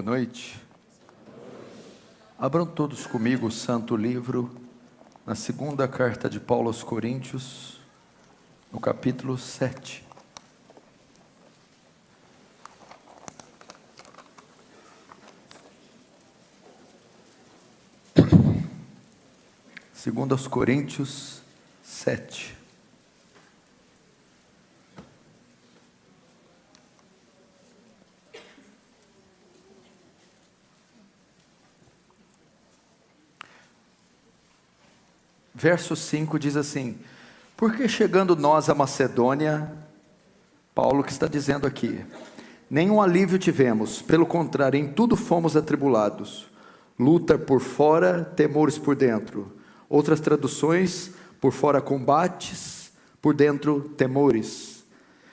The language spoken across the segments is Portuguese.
noite. Abram todos comigo o Santo Livro, na segunda carta de Paulo aos Coríntios, no capítulo 7. Segundo aos Coríntios 7. Verso 5 diz assim: porque chegando nós à Macedônia, Paulo que está dizendo aqui, nenhum alívio tivemos, pelo contrário, em tudo fomos atribulados, luta por fora, temores por dentro. Outras traduções, por fora combates, por dentro temores.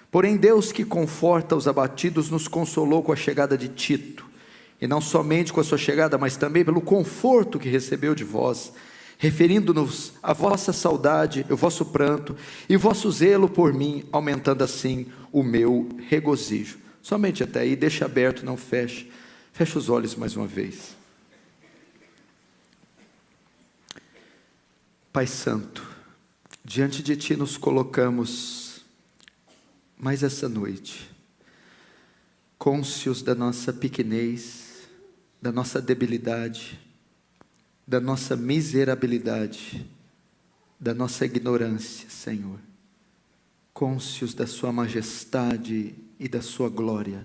Porém Deus, que conforta os abatidos, nos consolou com a chegada de Tito, e não somente com a sua chegada, mas também pelo conforto que recebeu de vós, referindo-nos à vossa saudade, o vosso pranto e o vosso zelo por mim, aumentando assim o meu regozijo. Somente até aí, deixa aberto, não feche. Feche os olhos mais uma vez. Pai Santo, diante de Ti nos colocamos mais essa noite, cônscios da nossa pequenez, da nossa debilidade, da nossa miserabilidade, da nossa ignorância, Senhor, cônscios da Sua majestade e da Sua glória.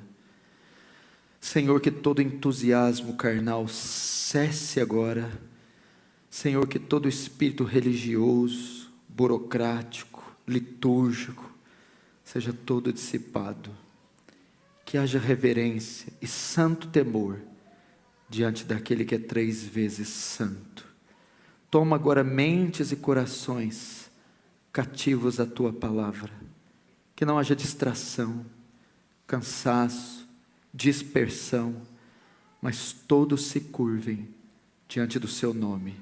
Senhor, que todo entusiasmo carnal cesse agora. Senhor, que todo espírito religioso, burocrático, litúrgico, seja todo dissipado. Que haja reverência e santo temor diante daquele que é 3 vezes santo. Toma agora mentes e corações cativos à Tua palavra. Que não haja distração, cansaço, dispersão, mas todos se curvem diante do Seu nome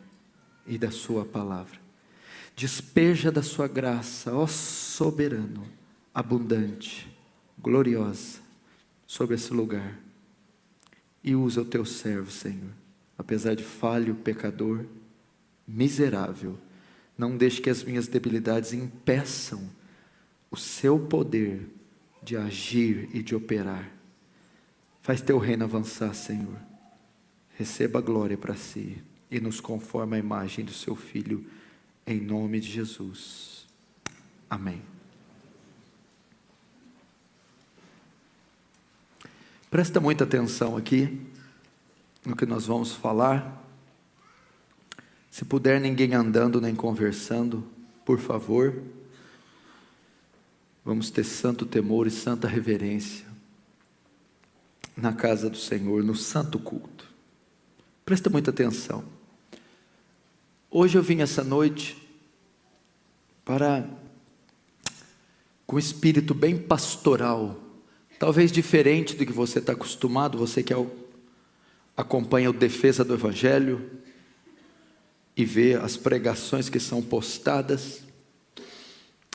e da Sua palavra. Despeja da Sua graça, ó soberano, abundante, gloriosa, sobre esse lugar. E usa o Teu servo, Senhor, apesar de falho, pecador, miserável. Não deixe que as minhas debilidades impeçam o Seu poder de agir e de operar. Faz Teu reino avançar, Senhor. Receba a glória para Si e nos conforma à imagem do Seu Filho, em nome de Jesus. Amém. Presta muita atenção aqui no que nós vamos falar. Se puder, ninguém andando nem conversando, por favor. Vamos ter santo temor e santa reverência na casa do Senhor, no santo culto. Presta muita atenção. Hoje eu vim essa noite com um espírito bem pastoral, talvez diferente do que você está acostumado, você que acompanha o Defesa do Evangelho e vê as pregações que são postadas,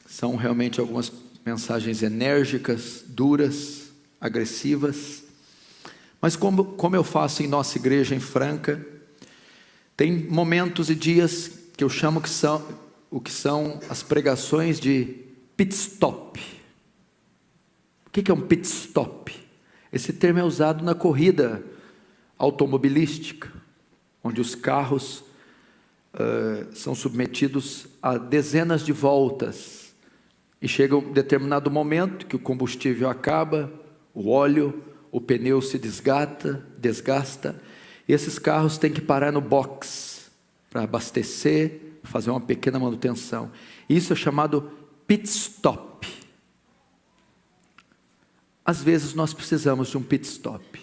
são realmente algumas mensagens enérgicas, duras, agressivas, mas como eu faço em nossa igreja em Franca, tem momentos e dias que eu chamo o que são as pregações de pit stop. O que é um pit stop? Esse termo é usado na corrida automobilística, onde os carros são submetidos a dezenas de voltas, e chega um determinado momento que o combustível acaba, o óleo, o pneu se desgasta, e esses carros têm que parar no box, para abastecer, fazer uma pequena manutenção. Isso é chamado pit stop. Às vezes nós precisamos de um pit stop.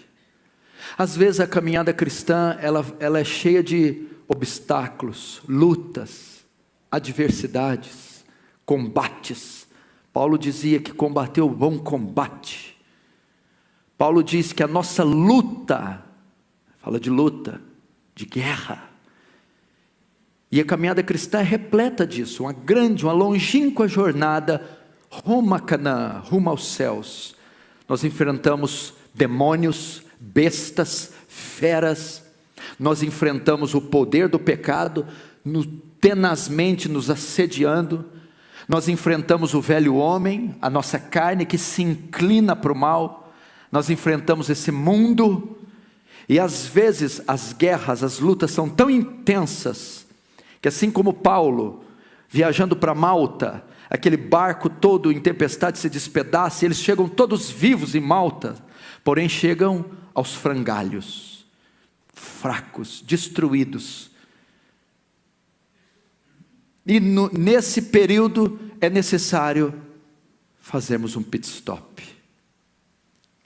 Às vezes a caminhada cristã, ela é cheia de obstáculos, lutas, adversidades, combates. Paulo dizia que combateu o bom combate. Paulo diz que a nossa luta, fala de luta, de guerra. E a caminhada cristã é repleta disso, uma longínqua jornada rumo a Canaã, rumo aos céus. Nós enfrentamos demônios, bestas, feras, nós enfrentamos o poder do pecado, tenazmente nos assediando, nós enfrentamos o velho homem, a nossa carne que se inclina para o mal, nós enfrentamos esse mundo, e às vezes as guerras, as lutas são tão intensas, que assim como Paulo, viajando para Malta, aquele barco todo em tempestade se despedaça, eles chegam todos vivos em Malta, porém chegam aos frangalhos, fracos, destruídos. E nesse período é necessário fazermos um pit stop.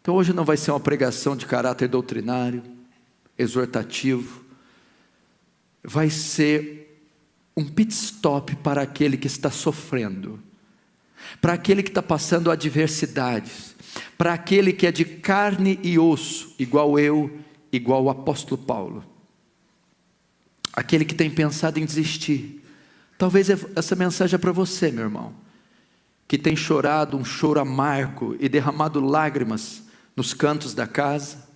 Então hoje não vai ser uma pregação de caráter doutrinário, exortativo, vai ser um pit stop para aquele que está sofrendo, para aquele que está passando adversidades, para aquele que é de carne e osso, igual eu, igual o apóstolo Paulo, aquele que tem pensado em desistir. Talvez essa mensagem é para você, meu irmão, que tem chorado um choro amargo e derramado lágrimas nos cantos da casa,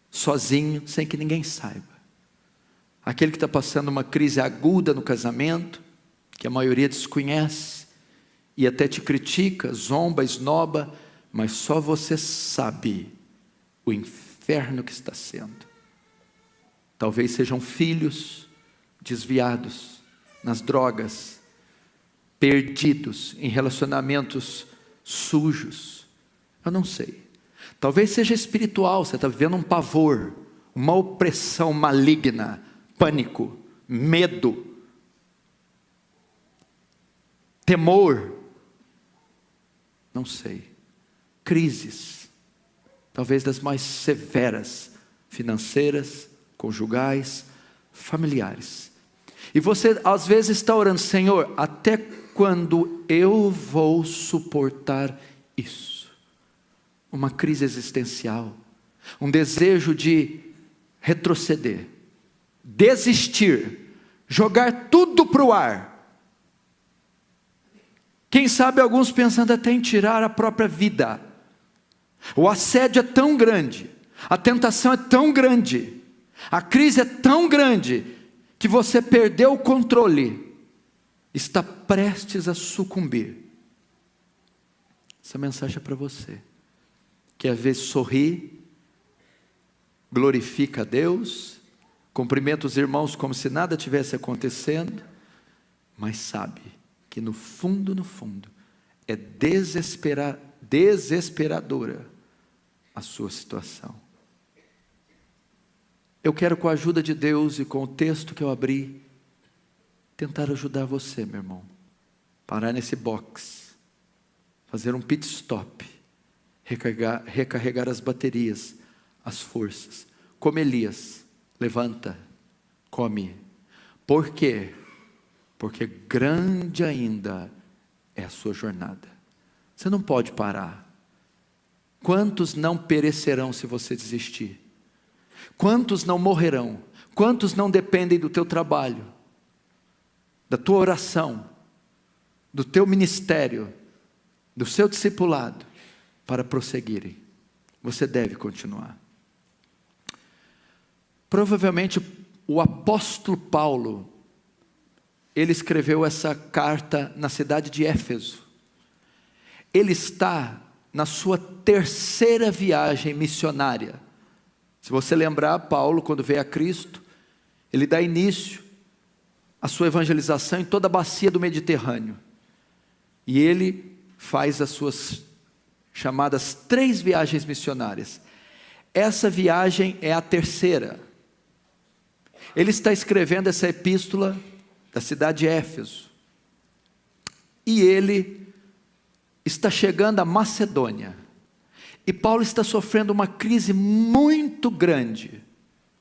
sozinho, sem que ninguém saiba. Aquele que está passando uma crise aguda no casamento, que a maioria desconhece, e até te critica, zomba, esnoba, mas só você sabe o inferno que está sendo. Talvez sejam filhos desviados nas drogas, perdidos em relacionamentos sujos, eu não sei. Talvez seja espiritual, você está vivendo um pavor, uma opressão maligna, pânico, medo, temor, não sei, crises, talvez das mais severas, financeiras, conjugais, familiares. E você às vezes está orando: Senhor, até quando eu vou suportar isso? Uma crise existencial, um desejo de retroceder, desistir, jogar tudo para o ar. Quem sabe alguns pensando até em tirar a própria vida. O assédio é tão grande, a tentação é tão grande, a crise é tão grande, que você perdeu o controle, está prestes a sucumbir. Essa mensagem é para você, que às vezes sorri, glorifica a Deus, cumprimenta os irmãos como se nada tivesse acontecendo, mas sabe que no fundo, é desesperadora a sua situação. Eu quero, com a ajuda de Deus e com o texto que eu abri, tentar ajudar você, meu irmão, parar nesse box, fazer um pit stop, recarregar as baterias, as forças, como Elias, levanta, come. Por quê? Porque grande ainda é a sua jornada, você não pode parar. Quantos não perecerão se você desistir? Quantos não morrerão? Quantos não dependem do teu trabalho, da tua oração, do teu ministério, do seu discipulado, para prosseguirem? Você deve continuar. Provavelmente o apóstolo Paulo, ele escreveu essa carta na cidade de Éfeso. Ele está na sua terceira viagem missionária. Se você lembrar, Paulo, quando veio a Cristo, ele dá início à sua evangelização em toda a bacia do Mediterrâneo. E ele faz as suas chamadas 3 viagens missionárias. Essa viagem é a terceira. Ele está escrevendo essa epístola da cidade de Éfeso. E ele está chegando à Macedônia. E Paulo está sofrendo uma crise muito grande,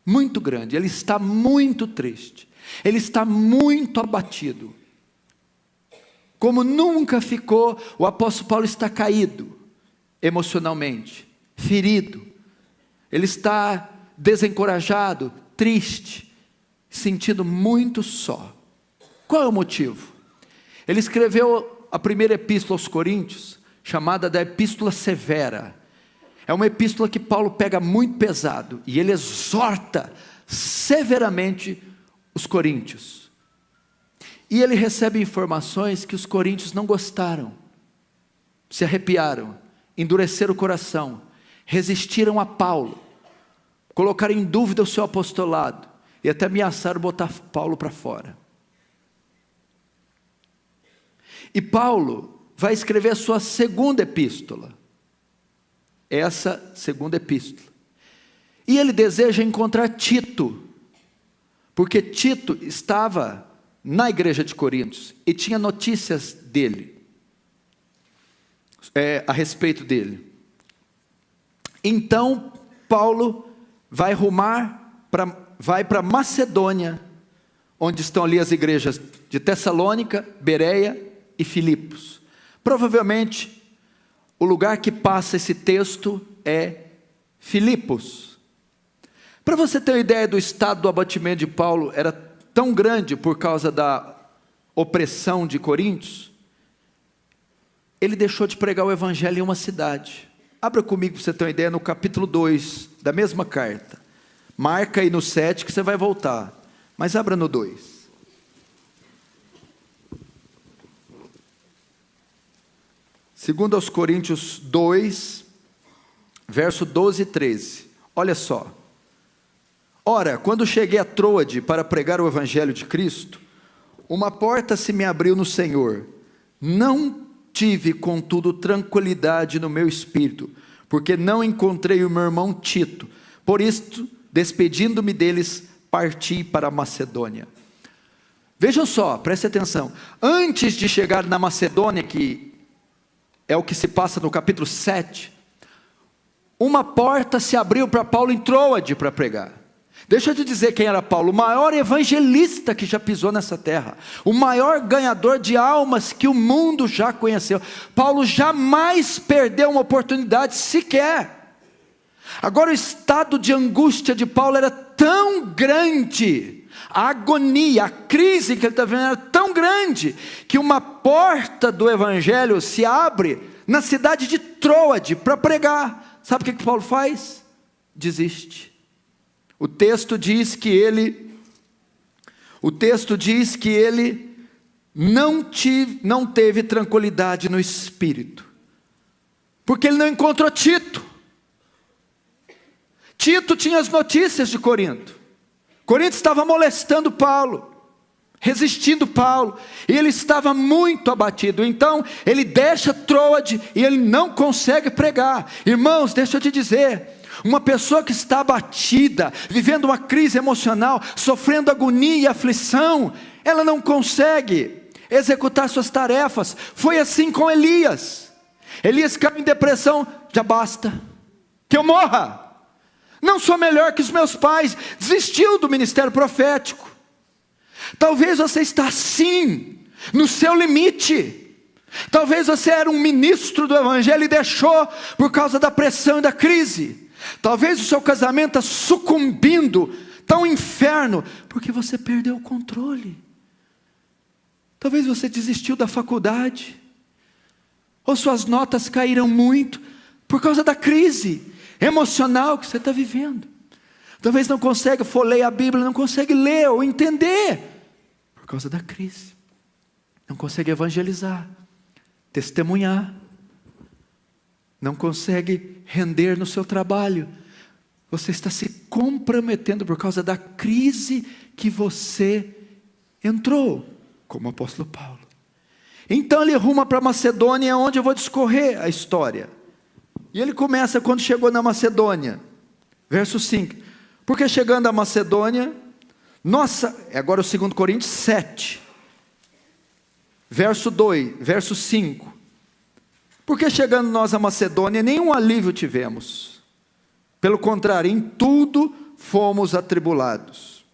muito grande. Ele está muito triste, ele está muito abatido. Como nunca ficou, o apóstolo Paulo está caído, emocionalmente, ferido. Ele está desencorajado, triste, sentindo muito só. Qual é o motivo? Ele escreveu a primeira epístola aos Coríntios, chamada da Epístola Severa. É uma epístola que Paulo pega muito pesado, e ele exorta severamente os coríntios. E ele recebe informações que os coríntios não gostaram, se arrepiaram, endureceram o coração, resistiram a Paulo, colocaram em dúvida o seu apostolado, e até ameaçaram botar Paulo para fora. E Paulo vai escrever a sua segunda epístola, essa segunda epístola, e ele deseja encontrar Tito, porque Tito estava na igreja de Corinto, e tinha notícias dele, a respeito dele. Então Paulo vai para Macedônia, onde estão ali as igrejas de Tessalônica, Bereia e Filipos. Provavelmente o lugar que passa esse texto é Filipos. Para você ter uma ideia do estado do abatimento de Paulo, era tão grande por causa da opressão de Coríntios, ele deixou de pregar o evangelho em uma cidade. Abra comigo para você ter uma ideia no capítulo 2 da mesma carta. Marca aí no 7 que você vai voltar, mas abra no 2. Segundo aos Coríntios 2, verso 12 e 13. Olha só. Ora, quando cheguei a Troade para pregar o evangelho de Cristo, uma porta se me abriu no Senhor. Não tive, contudo, tranquilidade no meu espírito, porque não encontrei o meu irmão Tito. Por isto, despedindo-me deles, parti para a Macedônia. Vejam só, preste atenção. Antes de chegar na Macedônia, que é o que se passa no capítulo 7, uma porta se abriu para Paulo em Troade para pregar. Deixa eu te dizer quem era Paulo: o maior evangelista que já pisou nessa terra, o maior ganhador de almas que o mundo já conheceu. Paulo jamais perdeu uma oportunidade sequer. Agora o estado de angústia de Paulo era tão grande, a agonia, a crise que ele está vivendo era tão grande, que uma porta do evangelho se abre na cidade de Troade para pregar. Sabe o que Paulo faz? Desiste. O texto diz que ele não teve tranquilidade no espírito, porque ele não encontrou Tito. Tito tinha as notícias de Corinto. Corinto estava molestando Paulo, resistindo Paulo, e ele estava muito abatido. Então ele deixa Troade e ele não consegue pregar. Irmãos, deixa eu te dizer, uma pessoa que está abatida, vivendo uma crise emocional, sofrendo agonia e aflição, ela não consegue executar suas tarefas. Foi assim com Elias. Elias caiu em depressão. Já basta, que eu morra, não sou melhor que os meus pais. Desistiu do ministério profético. Talvez você está assim, no seu limite. Talvez você era um ministro do evangelho e deixou por causa da pressão e da crise. Talvez o seu casamento está sucumbindo, está um inferno, porque você perdeu o controle. Talvez você desistiu da faculdade, ou suas notas caíram muito, por causa da crise emocional que você está vivendo. Talvez não consegue folhear a Bíblia, não consegue ler ou entender, por causa da crise. Não consegue evangelizar, testemunhar, não consegue render no seu trabalho. Você está se comprometendo por causa da crise que você entrou, como o apóstolo Paulo. Então ele ruma para Macedônia, onde eu vou discorrer a história. E ele começa quando chegou na Macedônia, verso 5. Porque chegando a Macedônia, agora o 2 Coríntios 7, verso 5. Porque chegando nós a Macedônia, nenhum alívio tivemos. Pelo contrário, em tudo fomos atribulados.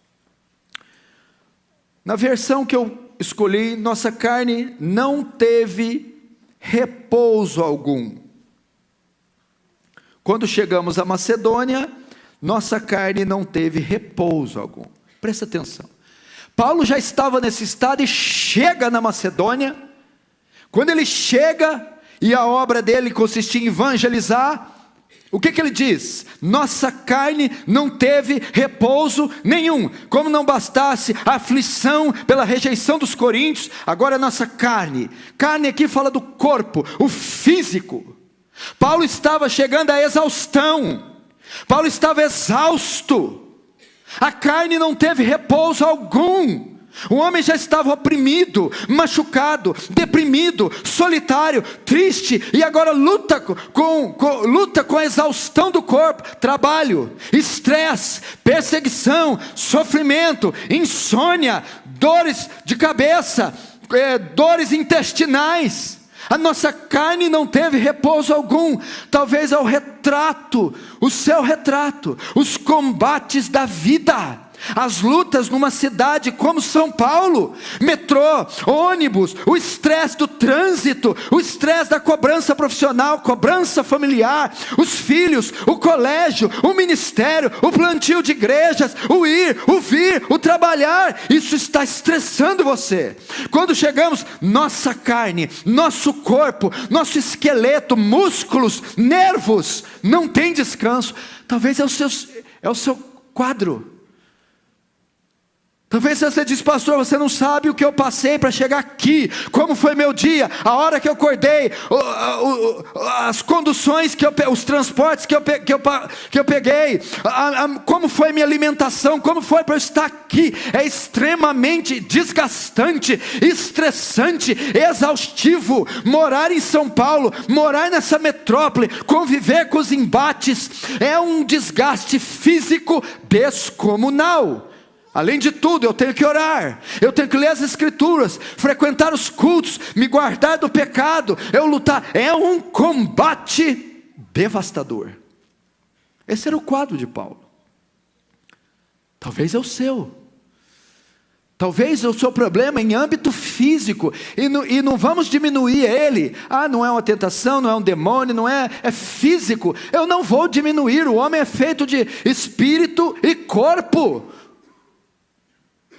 Na versão que eu escolhi, nossa carne não teve repouso algum. Quando chegamos a Macedônia, nossa carne não teve repouso algum. Presta atenção. Paulo já estava nesse estado e chega na Macedônia. Quando ele chega, e a obra dele consistia em evangelizar, o que ele diz? Nossa carne não teve repouso nenhum. Como não bastasse a aflição pela rejeição dos coríntios, agora a nossa carne. Carne aqui fala do corpo, o físico. Paulo estava chegando à exaustão. Paulo estava exausto. A carne não teve repouso algum. O homem já estava oprimido, machucado, deprimido, solitário, triste, e agora luta com a exaustão do corpo, trabalho, estresse, perseguição, sofrimento, insônia, dores de cabeça, dores intestinais. A nossa carne não teve repouso algum. Talvez é o seu retrato, os combates da vida. As lutas numa cidade como São Paulo, metrô, ônibus, o estresse do trânsito, o estresse da cobrança profissional, cobrança familiar, os filhos, o colégio, o ministério, o plantio de igrejas, o ir, o vir, o trabalhar, isso está estressando você. Quando chegamos, nossa carne, nosso corpo, nosso esqueleto, músculos, nervos, não tem descanso. Talvez é o seu quadro. Talvez você diz, pastor, você não sabe o que eu passei para chegar aqui, como foi meu dia, a hora que eu acordei, as conduções os transportes que eu peguei, como foi minha alimentação, como foi para eu estar aqui. É extremamente desgastante, estressante, exaustivo, morar em São Paulo, morar nessa metrópole, conviver com os embates, é um desgaste físico descomunal. Além de tudo, eu tenho que orar, eu tenho que ler as escrituras, frequentar os cultos, me guardar do pecado, eu lutar. É um combate devastador. Esse era o quadro de Paulo. Talvez é o seu. Talvez o seu problema em âmbito físico, e não vamos diminuir ele. Não é uma tentação, não é um demônio, não é físico. Eu não vou diminuir, o homem é feito de espírito e corpo.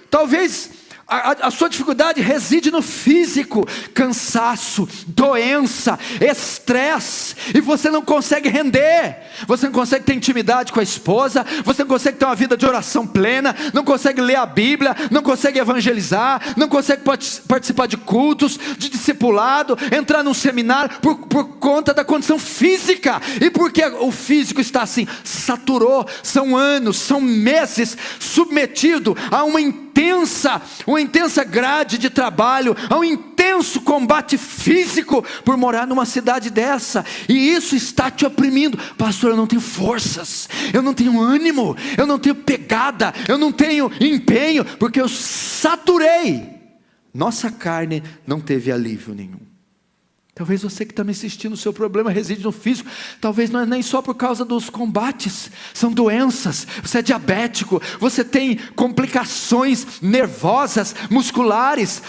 Talvez a sua dificuldade reside no físico, cansaço, doença, estresse, e você não consegue render, você não consegue ter intimidade com a esposa, você não consegue ter uma vida de oração plena, não consegue ler a Bíblia, não consegue evangelizar, não consegue participar de cultos, de discipulado, entrar num seminário, por conta da condição física. E porque o físico está assim, saturou, são anos, são meses, submetido a uma intensa grade de trabalho, a um intenso combate físico, por morar numa cidade dessa, e isso está te oprimindo. Pastor, eu não tenho forças, eu não tenho ânimo, eu não tenho pegada, eu não tenho empenho, porque eu saturei. Nossa carne não teve alívio nenhum. Talvez você que está me assistindo, o seu problema reside no físico. Talvez não é nem só por causa dos combates, são doenças. Você é diabético, você tem complicações nervosas, musculares,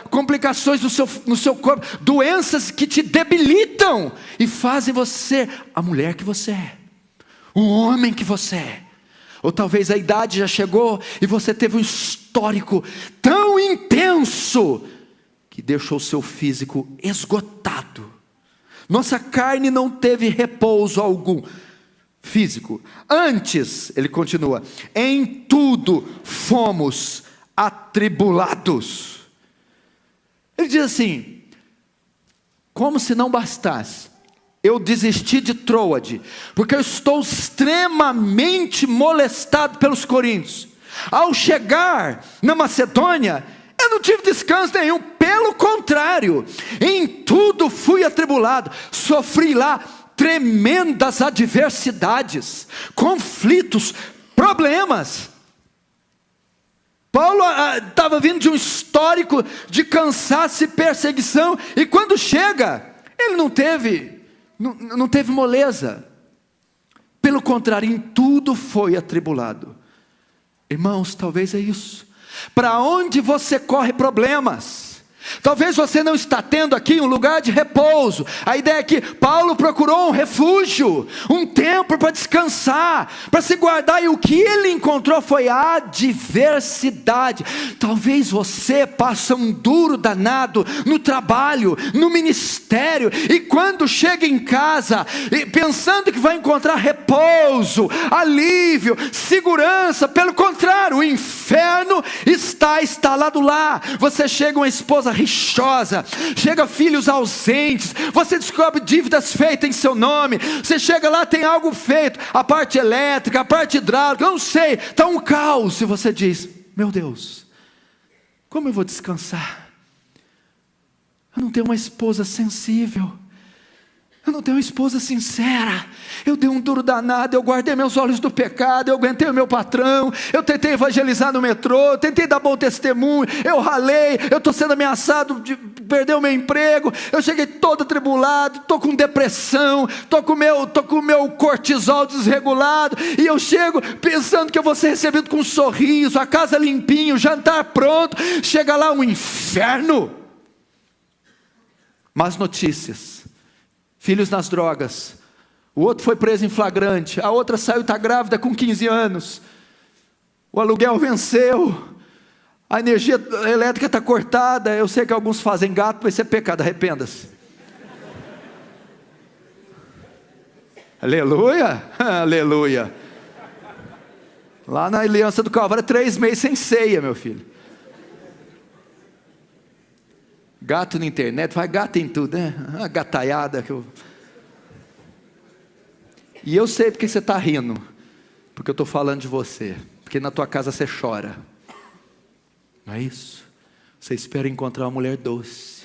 complicações no seu corpo, doenças que te debilitam e fazem você a mulher que você é, o homem que você é. Ou talvez a idade já chegou e você teve um histórico tão intenso que deixou seu físico esgotado. Nossa carne não teve repouso algum físico. Antes, ele continua, em tudo fomos atribulados. Ele diz assim, como se não bastasse, eu desisti de Troade, porque eu estou extremamente molestado pelos coríntios. Ao chegar na Macedônia, eu não tive descanso nenhum, pelo contrário, em tudo fui atribulado, sofri lá tremendas adversidades, conflitos, problemas. Paulo estava vindo de um histórico de cansaço e perseguição, e quando chega, ele não teve moleza, pelo contrário, em tudo foi atribulado. Irmãos, talvez é isso. Para onde você corre problemas, Talvez você não está tendo aqui um lugar de repouso. A ideia é que Paulo procurou um refúgio, um tempo para descansar, para se guardar, e o que ele encontrou foi a adversidade. Talvez você passe um duro danado no trabalho, no ministério, e quando chega em casa, pensando que vai encontrar repouso, alívio, segurança, pelo contrário, o inferno está instalado lá. Você chega uma esposa rixosa, chega filhos ausentes, você descobre dívidas feitas em seu nome, você chega lá, tem algo feito, a parte elétrica, a parte hidráulica, eu não sei, está um caos, e você diz: meu Deus, como eu vou descansar? Eu não tenho uma esposa sensível, eu não tenho uma esposa sincera, eu dei um duro danado, eu guardei meus olhos do pecado, eu aguentei o meu patrão, eu tentei evangelizar no metrô, eu tentei dar bom testemunho, eu ralei, eu estou sendo ameaçado de perder o meu emprego, eu cheguei todo atribulado, estou com depressão, estou com o meu cortisol desregulado, e eu chego pensando que eu vou ser recebido com um sorriso, a casa limpinha, o jantar pronto, chega lá um inferno. Más notícias: filhos nas drogas, o outro foi preso em flagrante, a outra saiu e está grávida com 15 anos, o aluguel venceu, a energia elétrica está cortada. Eu sei que alguns fazem gato, mas isso é pecado, arrependa-se. Aleluia, aleluia. Lá na Aliança do Calvário, 3 meses sem ceia, meu filho. Gato na internet, vai gato em tudo, né? Uma gataiada que eu... E eu sei porque você está rindo, porque eu estou falando de você, porque na tua casa você chora, não é isso? Você espera encontrar uma mulher doce,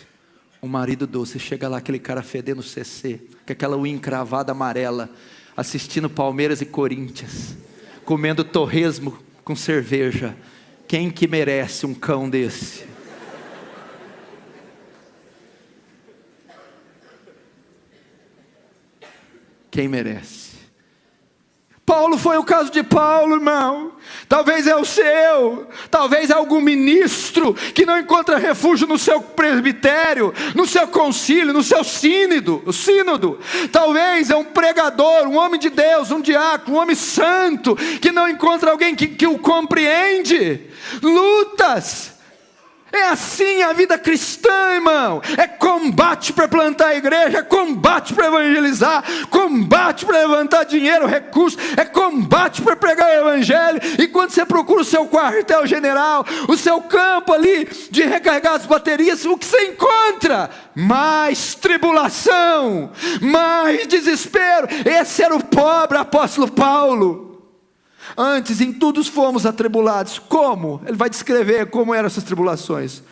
um marido doce, chega lá aquele cara fedendo CC, com aquela unha encravada amarela, assistindo Palmeiras e Corinthians, comendo torresmo com cerveja. Quem que merece um cão desse? Quem merece? Paulo foi o caso de Paulo, irmão. Talvez é o seu, talvez é algum ministro que não encontra refúgio no seu presbitério, no seu concílio, no seu sínodo. Talvez é um pregador, um homem de Deus, um diácono, um homem santo, que não encontra alguém que o compreende. Lutas. É assim a vida cristã, irmão. É combate para plantar a igreja, é combate para evangelizar, combate para levantar dinheiro, recursos, é combate para pregar o evangelho. E quando você procura o seu quartel-general, o seu campo ali de recarregar as baterias, o que você encontra? Mais tribulação, mais desespero. Esse era o pobre apóstolo Paulo. Antes, em tudo fomos atribulados. Como? Ele vai descrever como eram essas tribulações.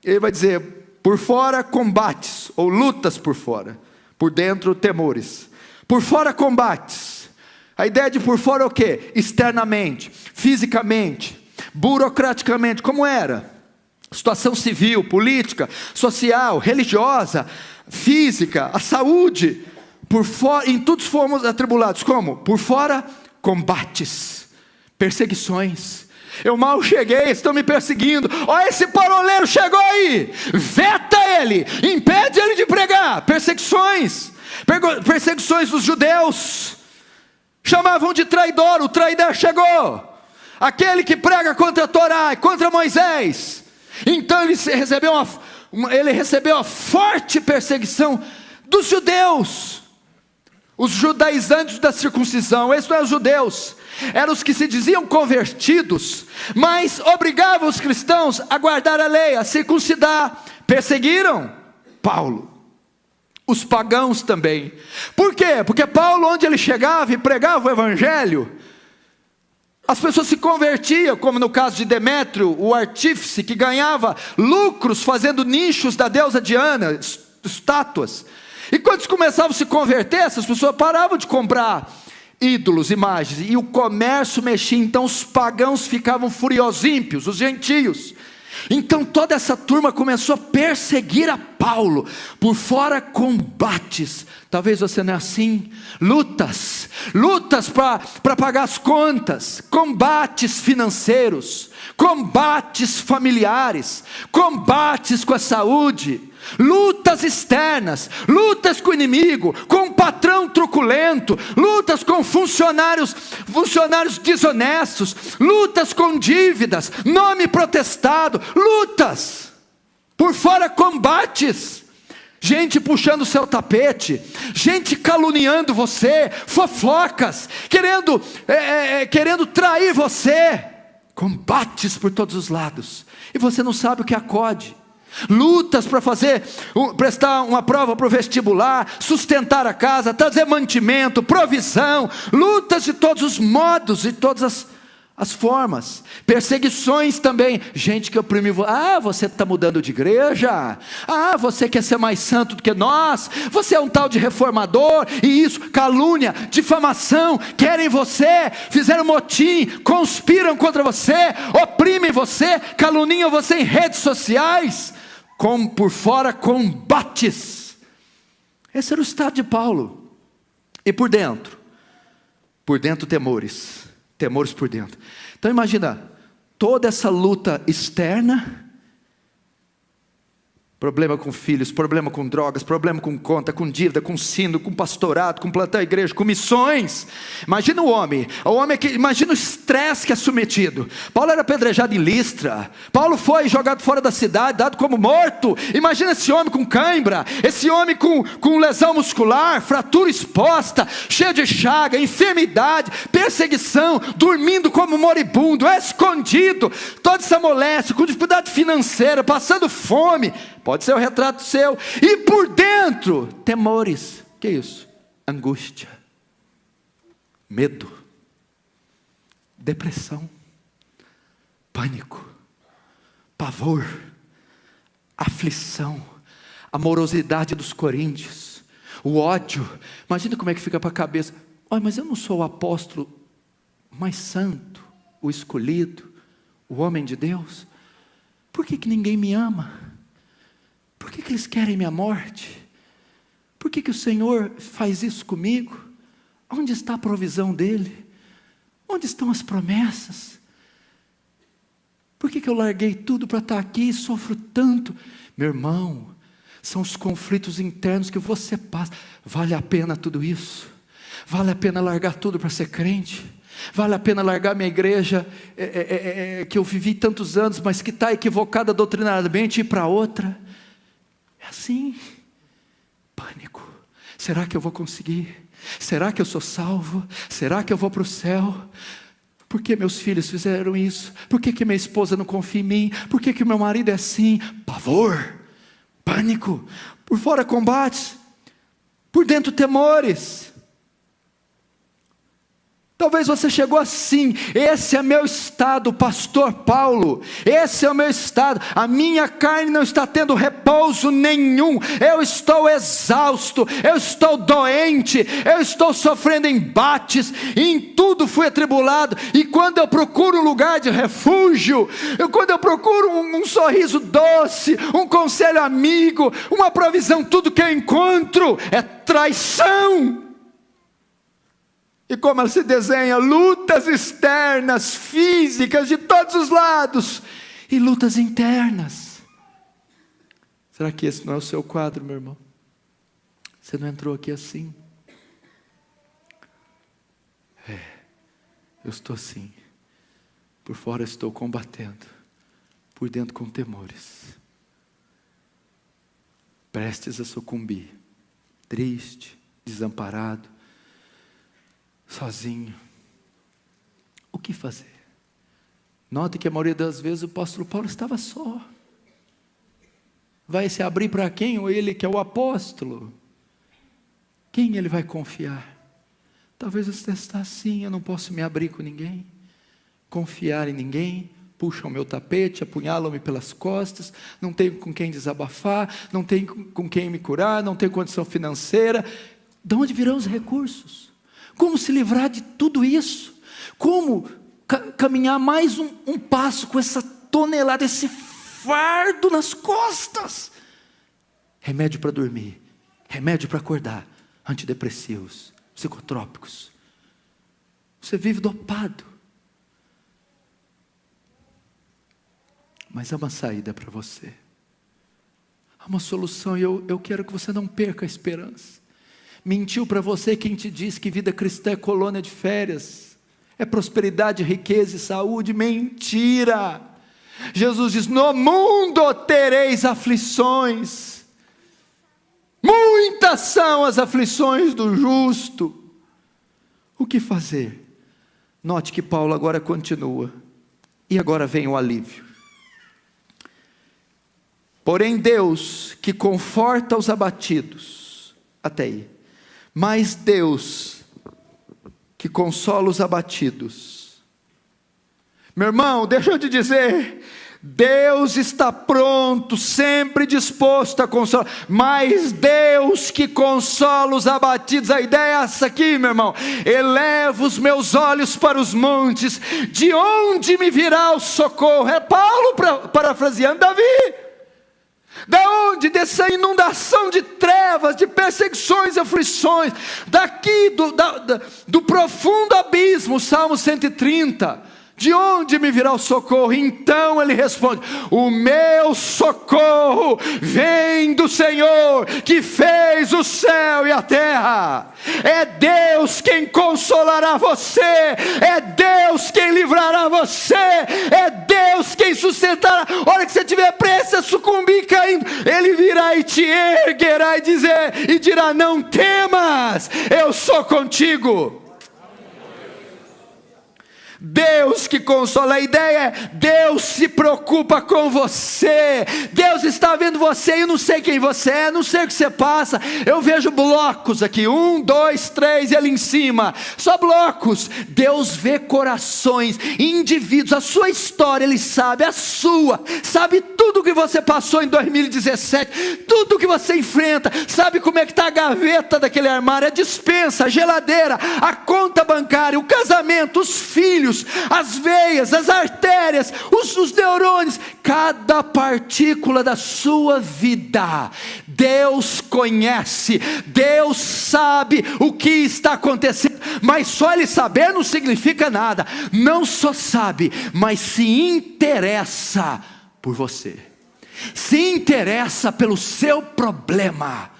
Ele vai dizer: por fora combates, ou lutas por fora, por dentro temores. Por fora combates. A ideia de por fora é o quê? Externamente, fisicamente, burocraticamente. Como era? Situação civil, política, social, religiosa, física, a saúde. Por fora, em tudo fomos atribulados. Como? Por fora combates, perseguições. Eu mal cheguei, estão me perseguindo. Olha, esse paroleiro chegou aí, veta ele, impede ele de pregar. Perseguições dos judeus, chamavam de traidor. O traidor chegou, aquele que prega contra a Torá, contra Moisés. Então ele recebeu a forte perseguição dos judeus. Os judaizantes da circuncisão, esses não eram os judeus, eram os que se diziam convertidos, mas obrigavam os cristãos a guardar a lei, a circuncidar. Perseguiram Paulo. Os pagãos também. Por quê? Porque Paulo, onde ele chegava e pregava o evangelho, as pessoas se convertiam, como no caso de Demétrio, o artífice que ganhava lucros fazendo nichos da deusa Diana, estátuas. E quando eles começavam a se converter, essas pessoas paravam de comprar ídolos, imagens, e o comércio mexia. Então os pagãos ficavam furiosímpios, os gentios. Então toda essa turma começou a perseguir a Paulo, por fora combates. Talvez você não é assim. Lutas para pagar as contas, combates financeiros, combates familiares, combates com a saúde, lutas externas, lutas com o inimigo, com o patrão truculento, lutas com funcionários desonestos, lutas com dívidas, nome protestado, lutas, por fora combates, gente puxando o seu tapete, gente caluniando você, fofocas, querendo trair você, combates por todos os lados, e você não sabe o que acode. Lutas para prestar uma prova para o vestibular, sustentar a casa, trazer mantimento, provisão, lutas de todos os modos e todas as formas, perseguições também, gente que oprime, você está mudando de igreja, você quer ser mais santo do que nós, você é um tal de reformador, e isso, calúnia, difamação, querem você, fizeram motim, conspiram contra você, oprimem você, caluniam você em redes sociais, como por fora combates. Esse era o estado de Paulo. E por dentro temores por dentro. Então imagina, toda essa luta externa, problema com filhos, problema com drogas, problema com conta, com dívida, com sino, com pastorado, com plantar igreja, com missões. Imagina imagina o estresse que é submetido. Paulo era apedrejado em Listra, Paulo foi jogado fora da cidade, dado como morto. Imagina esse homem com cãibra, esse homem com lesão muscular, fratura exposta, cheio de chaga, enfermidade, perseguição, dormindo como moribundo, escondido, toda essa moléstia, com dificuldade financeira, passando fome. Pode ser o retrato seu. E por dentro, temores. Que é isso? Angústia, medo, depressão, pânico, pavor, aflição, a morosidade dos coríntios, o ódio. Imagina como é que fica para a cabeça. Mas eu não sou o apóstolo mais santo, o escolhido, o homem de Deus. Por que ninguém me ama? Por que eles querem minha morte? Por que o Senhor faz isso comigo? Onde está a provisão dEle? Onde estão as promessas? Por que eu larguei tudo para estar aqui e sofro tanto? Meu irmão, são os conflitos internos que você passa. Vale a pena tudo isso? Vale a pena largar tudo para ser crente? Vale a pena largar minha igreja, que eu vivi tantos anos, mas que está equivocada doutrinariamente, e ir para outra? É assim, pânico. Será que eu vou conseguir? Será que eu sou salvo? Será que eu vou para o céu? Por que meus filhos fizeram isso? Por que minha esposa não confia em mim? Por que meu marido é assim? Pavor, pânico, por fora combates, por dentro temores. Talvez você chegou assim, esse é meu estado, pastor Paulo, esse é o meu estado, a minha carne não está tendo repouso nenhum, eu estou exausto, eu estou doente, eu estou sofrendo embates, em tudo fui atribulado, e quando eu procuro um lugar de refúgio, quando eu procuro um sorriso doce, um conselho amigo, uma provisão, tudo que eu encontro é traição. E como ela se desenha, lutas externas, físicas, de todos os lados, e lutas internas. Será que esse não é o seu quadro, meu irmão? Você não entrou aqui assim? Eu estou assim. Por fora estou combatendo, por dentro com temores, prestes a sucumbir, triste, desamparado, sozinho. O que fazer? Note que a maioria das vezes o apóstolo Paulo estava só. Vai se abrir para quem? Ou ele que é o apóstolo? Quem ele vai confiar? Talvez você está assim, eu não posso me abrir com ninguém, confiar em ninguém, puxam o meu tapete, apunhalam-me pelas costas, não tenho com quem desabafar, não tenho com quem me curar, não tenho condição financeira. De onde virão os recursos? Como se livrar de tudo isso? Como caminhar mais um passo com essa tonelada, esse fardo nas costas. Remédio para dormir, remédio para acordar, antidepressivos, psicotrópicos. Você vive dopado. Mas há uma saída para você. Há uma solução, e eu quero que você não perca a esperança. Mentiu para você quem te diz que vida cristã é colônia de férias, é prosperidade, riqueza e saúde. Mentira! Jesus diz: no mundo tereis aflições. Muitas são as aflições do justo. O que fazer? Note que Paulo agora continua. E agora vem o alívio. Porém Deus que conforta os abatidos, até aí, mas Deus que consola os abatidos. Meu irmão, deixa eu te dizer, Deus está pronto, sempre disposto a consolar, mas Deus que consola os abatidos. A ideia é essa aqui, meu irmão: eleva os meus olhos para os montes, de onde me virá o socorro? É Paulo parafraseando Davi. Da onde? Dessa inundação de trevas, de perseguições e aflições, daqui do profundo abismo, Salmo 130, de onde me virá o socorro? Então ele responde: o meu socorro vem do Senhor, que fez o céu e a terra. É Deus quem consolará você, é Deus quem livrará você, é Deus quem sustentará. A hora que você tiver prestes a sucumbir, caindo, Ele virá e te erguerá e dirá: não temas, eu sou contigo. Deus que consola. A ideia é: Deus se preocupa com você. Deus está vendo você. Eu não sei quem você é, não sei o que você passa. Eu vejo blocos aqui, 1, 2, 3 e ali em cima, só blocos. Deus vê corações, indivíduos, a sua história Ele sabe, a sua, sabe tudo que você passou em 2017, tudo que você enfrenta, sabe como é que está a gaveta daquele armário, a despensa, a geladeira, a conta bancária, o casamento, os filhos, as veias, as artérias, os neurônios, cada partícula da sua vida. Deus conhece, Deus sabe o que está acontecendo, mas só Ele saber não significa nada. Não só sabe, mas se interessa por você, se interessa pelo seu problema.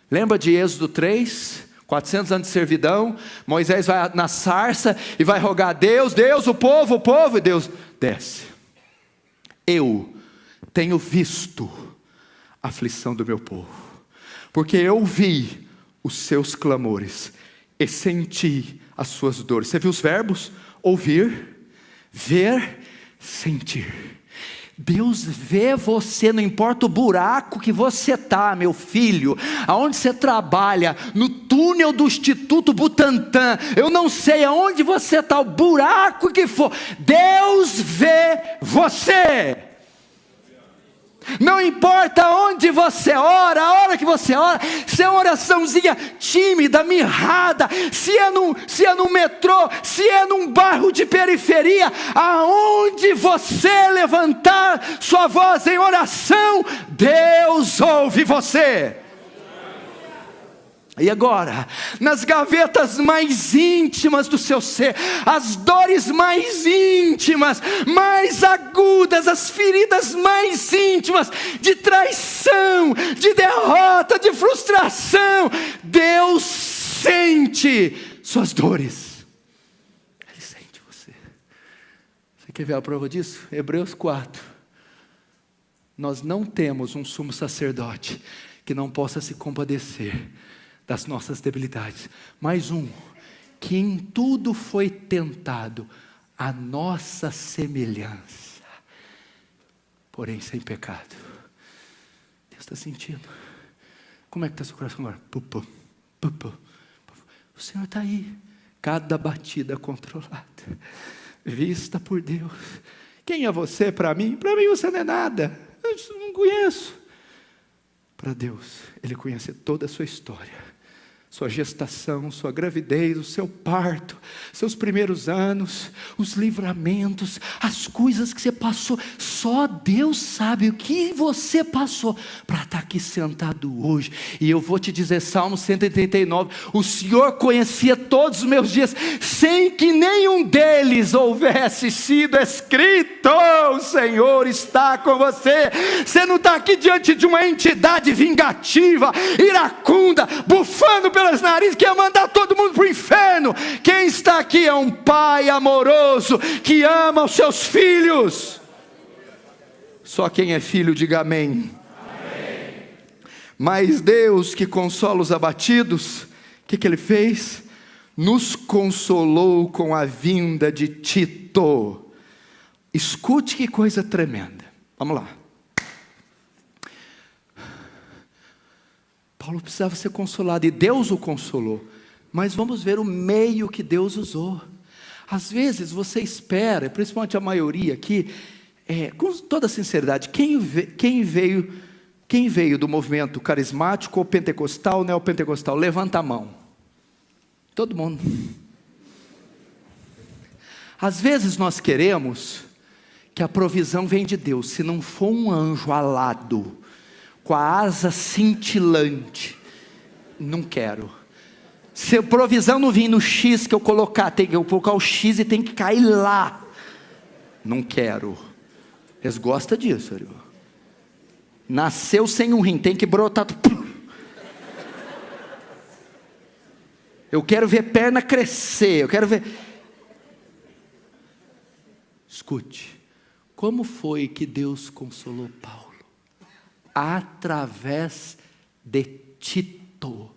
Lembra de Êxodo 3? 400 anos de servidão, Moisés vai na sarça e vai rogar a Deus: Deus, o povo, e Deus desce. Eu tenho visto a aflição do meu povo, porque eu vi os seus clamores e senti as suas dores. Você viu os verbos? Ouvir, ver, sentir. Deus vê você, não importa o buraco que você está, meu filho, aonde você trabalha, no túnel do Instituto Butantan, eu não sei aonde você está, o buraco que for, Deus vê você. Não importa onde você ora, a hora que você ora, se é uma oraçãozinha tímida, mirrada, se é num metrô, se é num bairro de periferia, aonde você levantar sua voz em oração, Deus ouve você. E agora, nas gavetas mais íntimas do seu ser, as dores mais íntimas, mais agudas, as feridas mais íntimas, de traição, de derrota, de frustração, Deus sente suas dores. Ele sente você. Você quer ver a prova disso? Hebreus 4. Nós não temos um sumo sacerdote que não possa se compadecer das nossas debilidades, mais um que em tudo foi tentado à nossa semelhança, porém sem pecado. Deus está sentindo. Como é que está seu coração agora? O Senhor está aí, cada batida controlada, vista por Deus. Quem é você para mim? Para mim você não é nada, eu não conheço. Para Deus, Ele conhece toda a sua história, sua gestação, sua gravidez, o seu parto, seus primeiros anos, os livramentos, as coisas que você passou. Só Deus sabe o que você passou para estar aqui sentado hoje. E eu vou te dizer, Salmo 139, o Senhor conhecia todos os meus dias, sem que nenhum deles houvesse sido escrito. O Senhor está com você. Você não está aqui diante de uma entidade vingativa, iracunda, bufando pelas narizes, que ia mandar todo mundo para o inferno. Quem está aqui é um pai amoroso, que ama os seus filhos. Só quem é filho, diga amém. Amém. Mas Deus, que consola os abatidos, o que Ele fez? Nos consolou com a vinda de Tito. Escute que coisa tremenda. Vamos lá. Paulo precisava ser consolado, e Deus o consolou. Mas vamos ver o meio que Deus usou. Às vezes você espera, principalmente a maioria aqui, com toda sinceridade, quem veio do movimento carismático ou pentecostal, neopentecostal, levanta a mão. Todo mundo. Às vezes nós queremos que a provisão vem de Deus. Se não for um anjo alado, com a asa cintilante, não quero. Se a provisão não vir no X que eu colocar, tem que eu colocar o X e tem que cair lá, não quero. Eles gostam disso, irmão. Nasceu sem um rim, tem que brotar. Eu quero ver perna crescer, eu quero ver. Escute, como foi que Deus consolou Paulo? Através de Tito.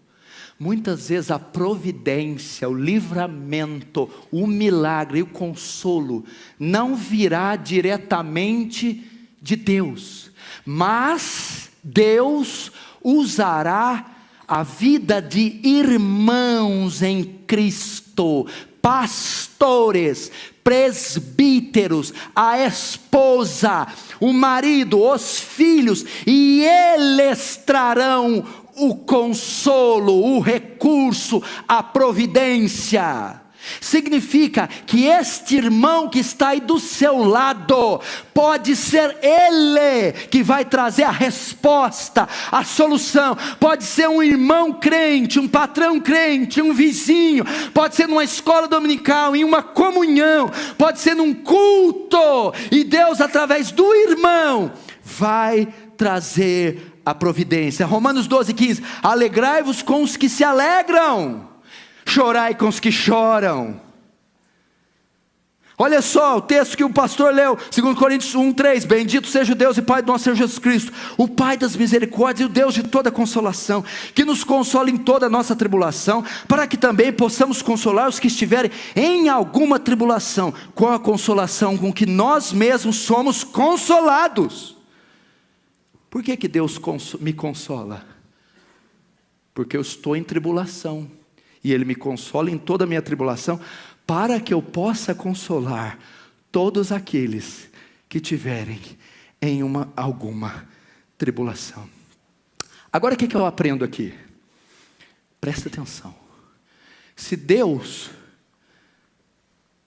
Muitas vezes a providência, o livramento, o milagre e o consolo não virá diretamente de Deus, mas Deus usará a vida de irmãos em Cristo, pastores, presbíteros, a esposa, o marido, os filhos, e eles trarão o consolo, o recurso, a providência. Significa que este irmão que está aí do seu lado, pode ser ele que vai trazer a resposta, a solução. Pode ser um irmão crente, um patrão crente, um vizinho, pode ser numa escola dominical, em uma comunhão, pode ser num culto, e Deus através do irmão vai trazer a providência. Romanos 12:15, alegrai-vos com os que se alegram, chorai com os que choram. Olha só o texto que o pastor leu, 2 Coríntios 1:3, bendito seja o Deus e Pai do nosso Senhor Jesus Cristo, o Pai das misericórdias e o Deus de toda consolação, que nos consola em toda a nossa tribulação, para que também possamos consolar os que estiverem em alguma tribulação, com a consolação com que nós mesmos somos consolados. Por que Deus me consola? Porque eu estou em tribulação, e Ele me consola em toda a minha tribulação, para que eu possa consolar todos aqueles que tiverem em alguma tribulação. Agora o que eu aprendo aqui? Presta atenção. Se Deus,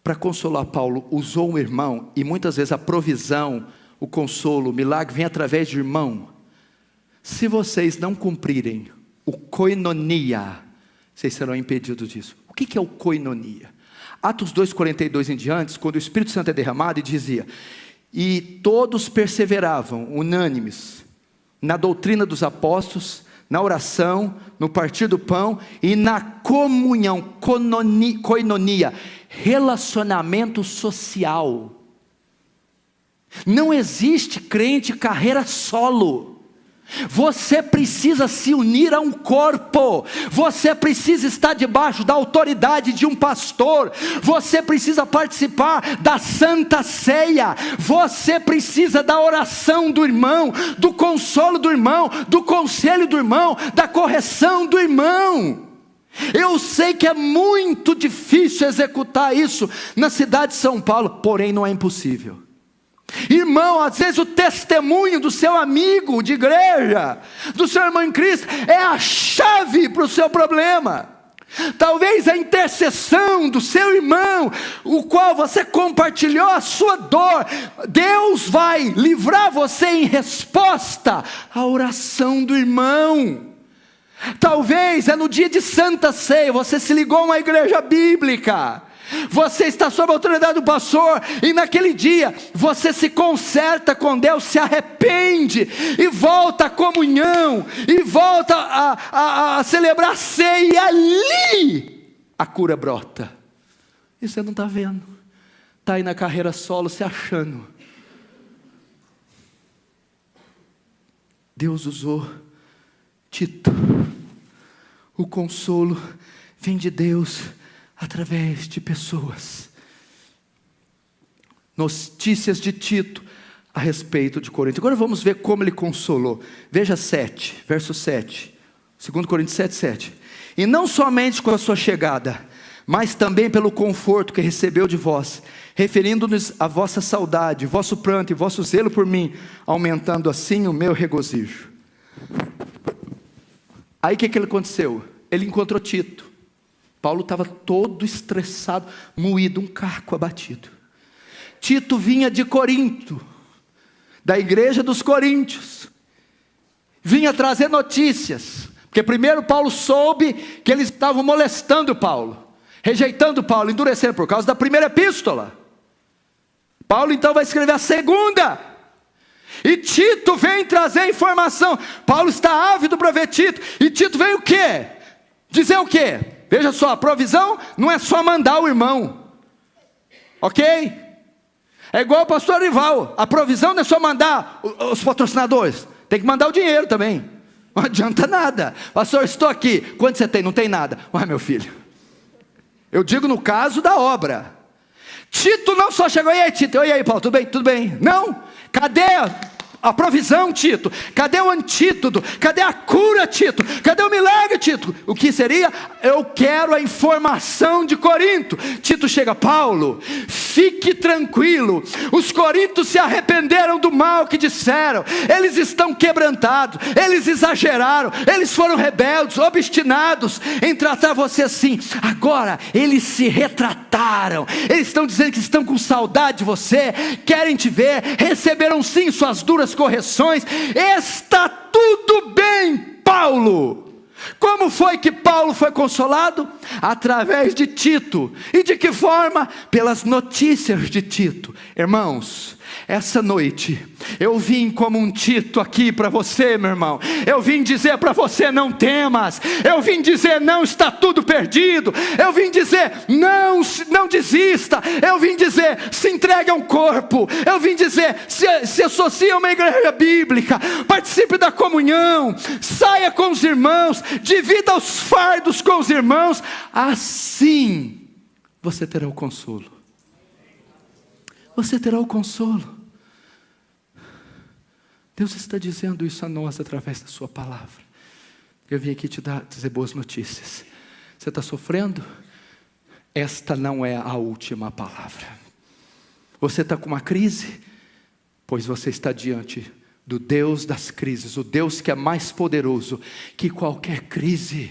para consolar Paulo, usou um irmão, e muitas vezes a provisão, o consolo, o milagre vem através de irmão, se vocês não cumprirem o koinonia, vocês serão impedidos disso. O que é o koinonia? Atos 2:42 em diante, quando o Espírito Santo é derramado, e dizia, e todos perseveravam, unânimes, na doutrina dos apóstolos, na oração, no partir do pão, e na comunhão, koinonia, relacionamento social. Não existe crente carreira solo. Você precisa se unir a um corpo, você precisa estar debaixo da autoridade de um pastor, você precisa participar da Santa Ceia, você precisa da oração do irmão, do consolo do irmão, do conselho do irmão, da correção do irmão. Eu sei que é muito difícil executar isso na cidade de São Paulo, porém não é impossível. Irmão, às vezes o testemunho do seu amigo de igreja, do seu irmão em Cristo, é a chave para o seu problema. Talvez a intercessão do seu irmão, o qual você compartilhou a sua dor, Deus vai livrar você em resposta à oração do irmão. Talvez é no dia de Santa Ceia, você se ligou a uma igreja bíblica, você está sob a autoridade do pastor, e naquele dia você se conserta com Deus, se arrepende, e volta à comunhão, e volta a celebrar a ceia, e ali a cura brota. E você não está vendo, está aí na carreira solo se achando. Deus usou Tito. O consolo vem de Deus através de pessoas. Notícias de Tito a respeito de Corinto. Agora vamos ver como ele consolou. Veja 7, verso 7. 2 Coríntios 7, 7. E não somente com a sua chegada, mas também pelo conforto que recebeu de vós, referindo-nos a vossa saudade, vosso pranto e vosso zelo por mim, aumentando assim o meu regozijo. Aí o que aconteceu? Ele encontrou Tito. Paulo estava todo estressado, moído, um caco abatido. Tito vinha de Corinto, da igreja dos coríntios, vinha trazer notícias, porque primeiro Paulo soube que eles estavam molestando Paulo, rejeitando Paulo, endurecendo por causa da primeira epístola. Paulo então vai escrever a segunda, e Tito vem trazer informação. Paulo está ávido para ver Tito, e Tito vem o quê? Dizer o quê? Veja só, a provisão não é só mandar o irmão, ok? É igual o pastor Rival, a provisão não é só mandar os patrocinadores, tem que mandar o dinheiro também. Não adianta nada. Pastor, estou aqui, quanto você tem? Não tem nada. Ué, meu filho, eu digo no caso da obra. Tito não só chegou, e aí Tito, e aí Paulo, tudo bem? Tudo bem? Não, cadê a provisão, Tito? Cadê o antídoto? Cadê a cura, Tito? Cadê o milagre, Tito? O que seria? Eu quero a informação de Corinto. Tito chega, Paulo, fique tranquilo, os coríntios se arrependeram do mal que disseram, eles estão quebrantados, eles exageraram, eles foram rebeldes, obstinados em tratar você assim. Agora eles se retrataram, eles estão dizendo que estão com saudade de você, querem te ver, receberam sim suas duras correções. Está tudo bem, Paulo. Como foi que Paulo foi consolado? Através de Tito. E de que forma? Pelas notícias de Tito. Irmãos, essa noite eu vim como um Tito aqui para você, meu irmão. Eu vim dizer para você, não temas. Eu vim dizer, não está tudo perdido. Eu vim dizer, não desista. Eu vim dizer, se entregue ao corpo. Eu vim dizer, se associe a uma igreja bíblica, participe da comunhão, saia com os irmãos, divida os fardos com os irmãos. Assim você terá o consolo. Você terá o consolo. Deus está dizendo isso a nós através da sua palavra. Eu vim aqui te dizer boas notícias. Você está sofrendo? Esta não é a última palavra. Você está com uma crise? Pois você está diante do Deus das crises, o Deus que é mais poderoso que qualquer crise.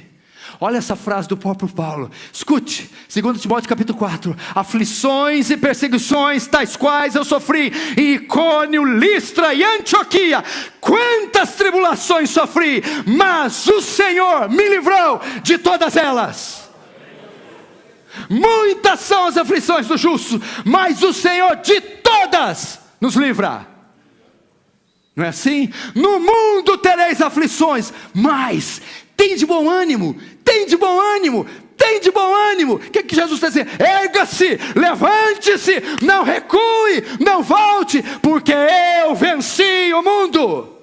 Olha essa frase do próprio Paulo, escute, 2 Timóteo capítulo 4, aflições e perseguições tais quais eu sofri em Icônio, Listra e Antioquia, quantas tribulações sofri, mas o Senhor me livrou de todas elas. Muitas são as aflições do justo, mas o Senhor de todas nos livra. Não é assim? No mundo tereis aflições, mas tem de bom ânimo, tem de bom ânimo, tem de bom ânimo. O que Jesus está dizendo? Erga-se, levante-se, não recue, não volte, porque eu venci o mundo.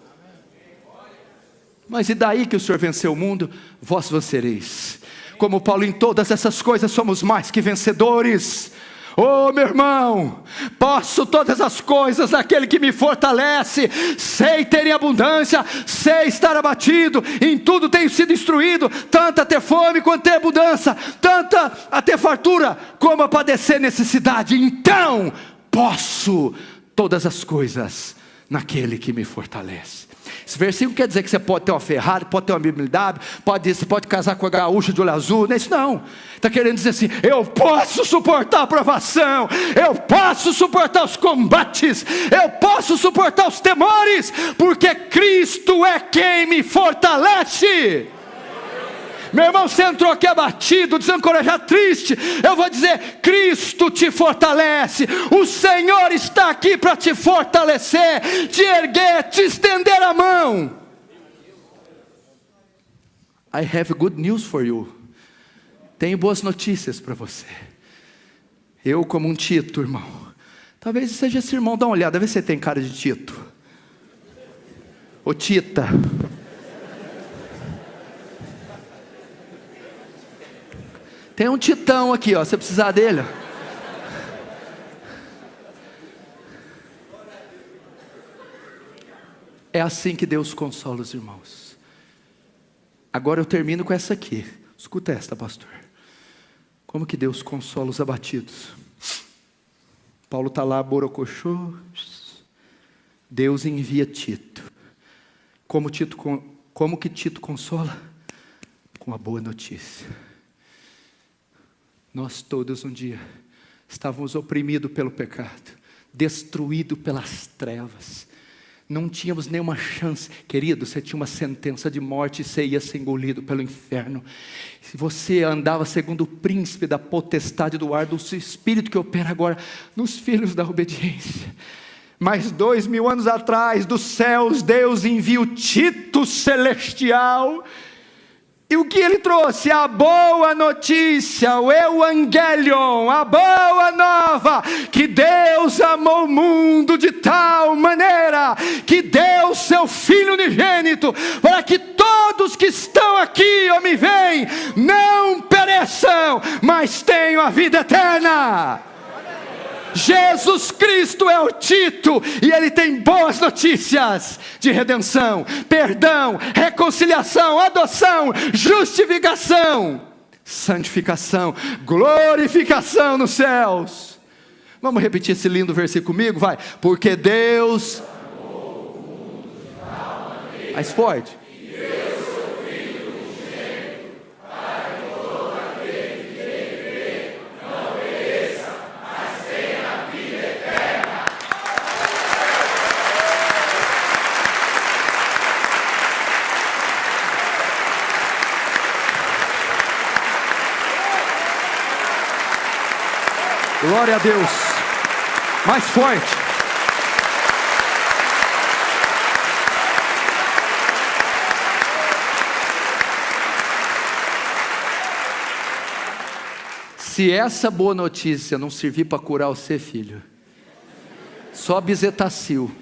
Mas e daí que o Senhor venceu o mundo? Vós vencereis. Como Paulo, em todas essas coisas somos mais que vencedores. Oh, meu irmão, posso todas as coisas naquele que me fortalece. Sei ter em abundância, sei estar abatido, em tudo tenho sido instruído, tanto a ter fome quanto a ter abundância, tanto a ter fartura como a padecer necessidade. Então posso todas as coisas naquele que me fortalece. Esse versículo quer dizer que você pode ter uma Ferrari, pode ter uma BMW, você pode casar com a gaúcha de olho azul, não é isso não. Está querendo dizer assim, eu posso suportar a provação, eu posso suportar os combates, eu posso suportar os temores, porque Cristo é quem me fortalece. Meu irmão, você entrou aqui abatido, desencorajado, triste, eu vou dizer, Cristo te fortalece, o Senhor está aqui para te fortalecer, te erguer, te estender a mão. I have good news for you. Tenho boas notícias para você. Eu como um Tito, irmão, talvez seja esse irmão, dá uma olhada, vê se você tem cara de Tito, ô Tita. Tem um Titão aqui, ó, você precisar dele. É assim que Deus consola os irmãos. Agora eu termino com essa aqui. Escuta esta, pastor. Como que Deus consola os abatidos? Paulo está lá, borocochô. Deus envia Tito. Como que Tito consola? Com a boa notícia. Nós todos um dia estávamos oprimidos pelo pecado, destruídos pelas trevas, não tínhamos nenhuma chance. Querido, você tinha uma sentença de morte e você ia ser engolido pelo inferno. Se você andava segundo o príncipe da potestade do ar, do espírito que opera agora nos filhos da obediência. Mas 2000 anos atrás, dos céus, Deus envia o Tito celestial. E o que ele trouxe? A boa notícia, o Evangelion, a boa nova, que Deus amou o mundo de tal maneira, que deu seu Filho unigênito, para que todos que estão aqui ou me veem, não pereçam, mas tenham a vida eterna. Jesus Cristo é o Tito, e Ele tem boas notícias de redenção, perdão, reconciliação, adoção, justificação, santificação, glorificação nos céus. Vamos repetir esse lindo versículo comigo? Vai. Porque Deus... Mais forte. Glória a Deus. Mais forte. Se essa boa notícia não servir para curar você, filho, só Bezetacil.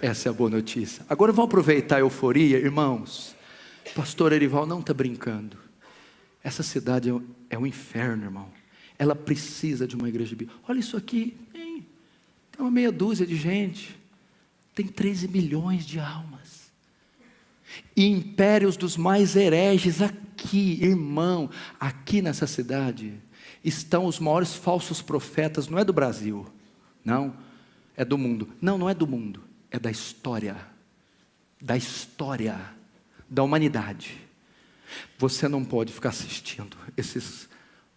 Essa é a boa notícia. Agora vamos aproveitar a euforia, irmãos. Pastor Erival não está brincando. Essa cidade é um inferno, irmão. Ela precisa de uma igreja bíblica. Olha isso aqui, tem uma meia dúzia de gente, tem 13 milhões de almas, e impérios dos mais hereges aqui, irmão, aqui nessa cidade, estão os maiores falsos profetas, não é do Brasil, não, é do mundo, não é do mundo, é da história, da humanidade. Você não pode ficar assistindo esses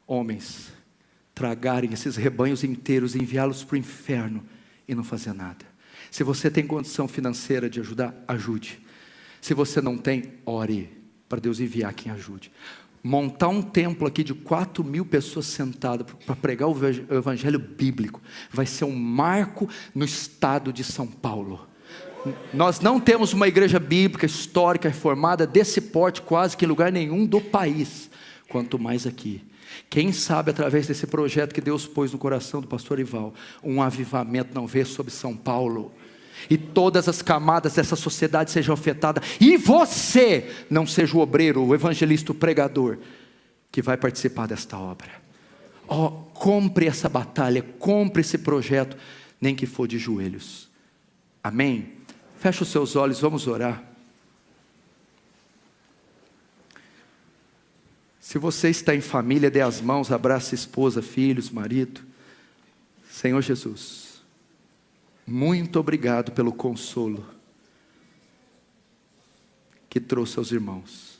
homens tragarem esses rebanhos inteiros, enviá-los para o inferno e não fazer nada. Se você tem condição financeira de ajudar, ajude. Se você não tem, ore para Deus enviar quem ajude. Montar um templo aqui de 4.000 pessoas sentadas para pregar o evangelho bíblico vai ser um marco no estado de São Paulo. Nós não temos uma igreja bíblica histórica reformada desse porte quase que em lugar nenhum do país, quanto mais aqui. Quem sabe através desse projeto que Deus pôs no coração do pastor Ival, um avivamento não veio sobre São Paulo, e todas as camadas dessa sociedade sejam afetadas, e você não seja o obreiro, o evangelista, o pregador, que vai participar desta obra. Compre essa batalha, compre esse projeto, nem que for de joelhos. Amém? Feche os seus olhos, vamos orar. Se você está em família, dê as mãos, abrace esposa, filhos, marido. Senhor Jesus, Muito obrigado pelo consolo que trouxe aos irmãos.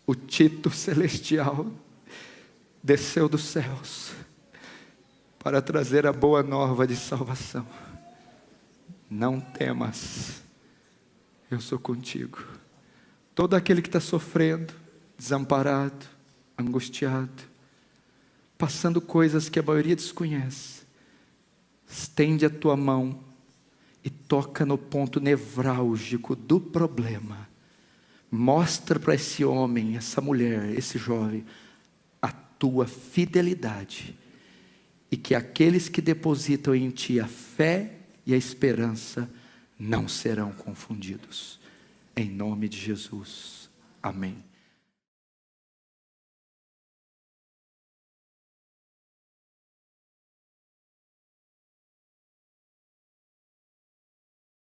O Tito celestial desceu dos céus para trazer a boa nova de salvação. Não temas, eu sou contigo. Todo aquele que está sofrendo, desamparado, angustiado, passando coisas que a maioria desconhece, estende a tua mão e toca no ponto nevrálgico do problema. Mostra para esse homem, essa mulher, esse jovem, a tua fidelidade, e que aqueles que depositam em ti a fé e a esperança não serão confundidos. Em nome de Jesus. Amém.